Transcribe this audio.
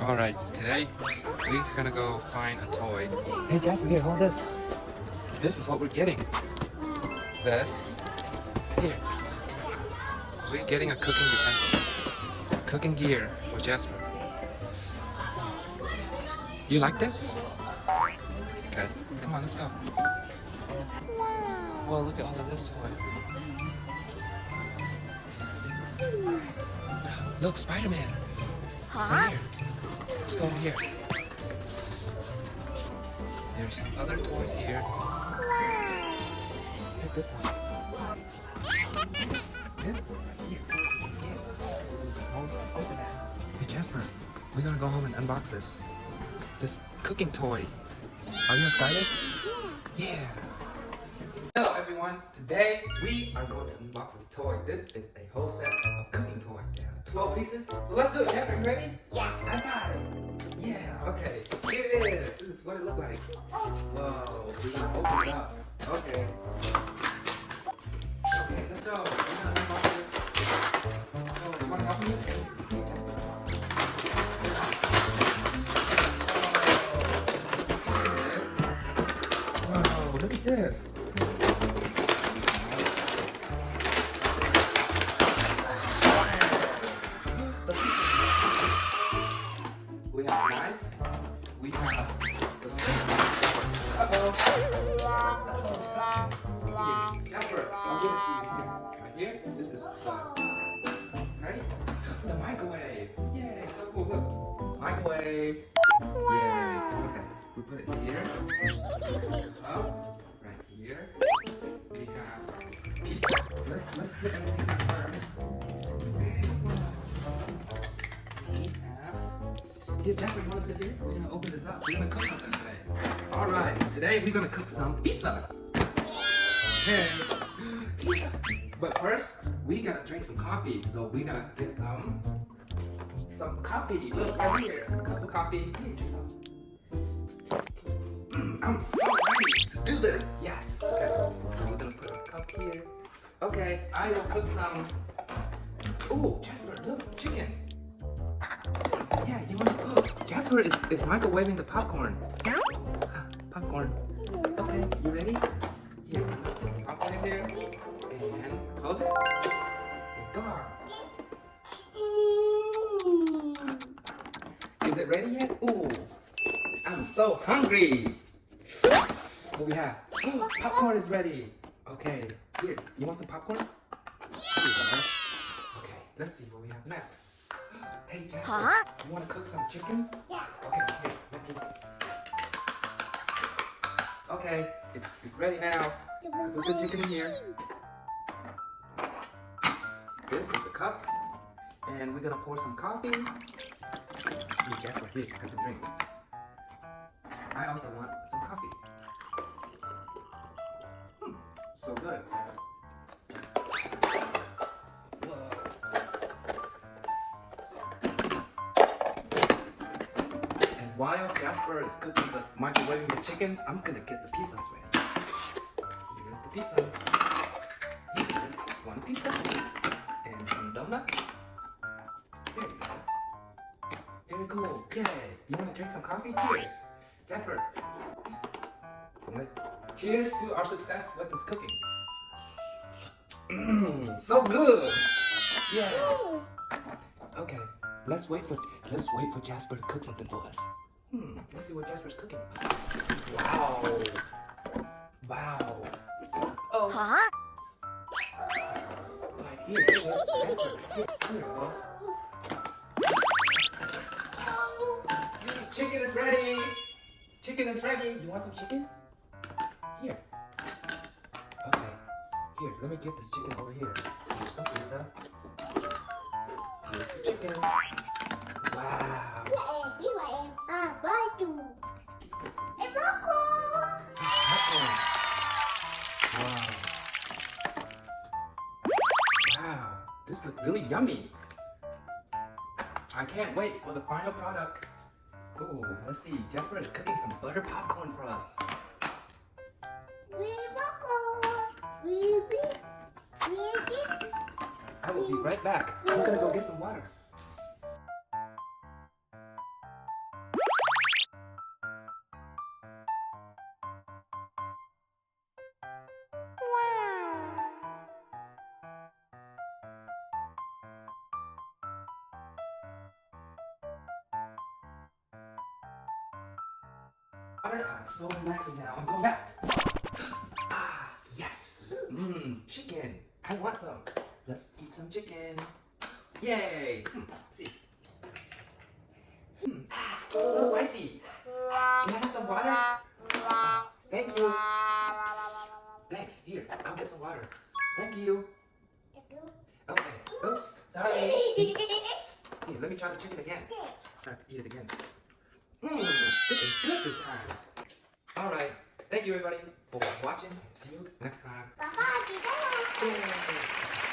Alright, today we're gonna go find a toy. Hey Jasper, here, hold this. This is what we're getting. This. Here. We're getting a cooking utensil. Cooking gear for Jasper. You like this? Okay, come on, let's go. Well, look at all of this toy. Look, Spider-Man. Right here. Let's go over here. There's some other toys here. Take this one. This one right here. Let's open that. Hey Jasper, we're gonna go home and unbox this cooking toy. Are you excited? Yeah. Hello everyone. Today we are going to unbox this toy. This is a whole set of cooking toys. They have 12 pieces. So let's do it. Jasper, you ready? Yeah. I got it. Yeah. Okay. Here it is. This is what it looked like. Whoa. We're gonna open it up. Okay. Okay. Let's go. We're gonna unbox this. So, you wanna help me? Wow, look at this. We have a knife. We have the stick. Uh-oh. Jasper, I'll give it to you here. Right here. This is right? The microwave. Yay, so cool. Look. Microwave. Yeah. Okay. We put it here. Up. Right here. We have pizza. Let's put everything first. Here, Jasper, you want to sit here? We're going to open this up. We're going to cook something today. Alright, today we're going to cook some pizza. Okay. Pizza. But first, we got to drink some coffee. So we got to get some coffee. Look, right here. A cup of coffee. Drink some. I'm so ready to do this. Yes. Okay. So we're going to put a cup here. Okay, I will cook some. Oh, Jasper, look, chicken. Yeah, you want to cook. Jasper is microwaving the popcorn. Popcorn. Okay, you ready? Here, popcorn in there. And close it. And go. Is it ready yet? Ooh, I'm so hungry. What we have? Popcorn is ready. Okay, here, you want some popcorn? Here you go. Okay, let's see what we have next. Hey Jasper, you want to cook some chicken? Yeah. Okay, here, let me. Okay, it's ready now. Put the chicken in here. This is the cup, and we're gonna pour some coffee. Hey Jasper, here, have a drink. I also want some coffee. So good. While Jasper is cooking microwaving the chicken, I'm gonna get the pizzas ready. Here's the pizza. Here's one pizza and some donuts. There you go. Very cool. Yay! You wanna drink some coffee? Cheers, Jasper. Cheers to our success with this cooking. So good. Yeah. Okay. Let's wait for Jasper to cook something for us. Let's see what Jasper's cooking. Wow. Wow. Oh. Right here. Here it is. Jasper. Here we go. Chicken is ready. Chicken is ready. You want some chicken? Here. Okay. Here, let me get this chicken over here. Here's some pizza. Here's the chicken. Wow. Wow, this looks really yummy. I can't wait for the final product. Ooh, let's see. Jasper is cooking some butter popcorn for us. I will be right back. I'm gonna go get some water. I'm so relaxing now. I'm going back. Ah, yes. Mmm, chicken. I want some. Let's eat some chicken. Yay. See. So spicy. Can I have some water? Thank you. Thanks. Here, I'll get some water. Thank you. Okay. Oops. Sorry. Here, let me try the chicken again. Try to eat it again. This is good this time. Alright. Thank you everybody for watching. See you next time. Bye-bye. Yay.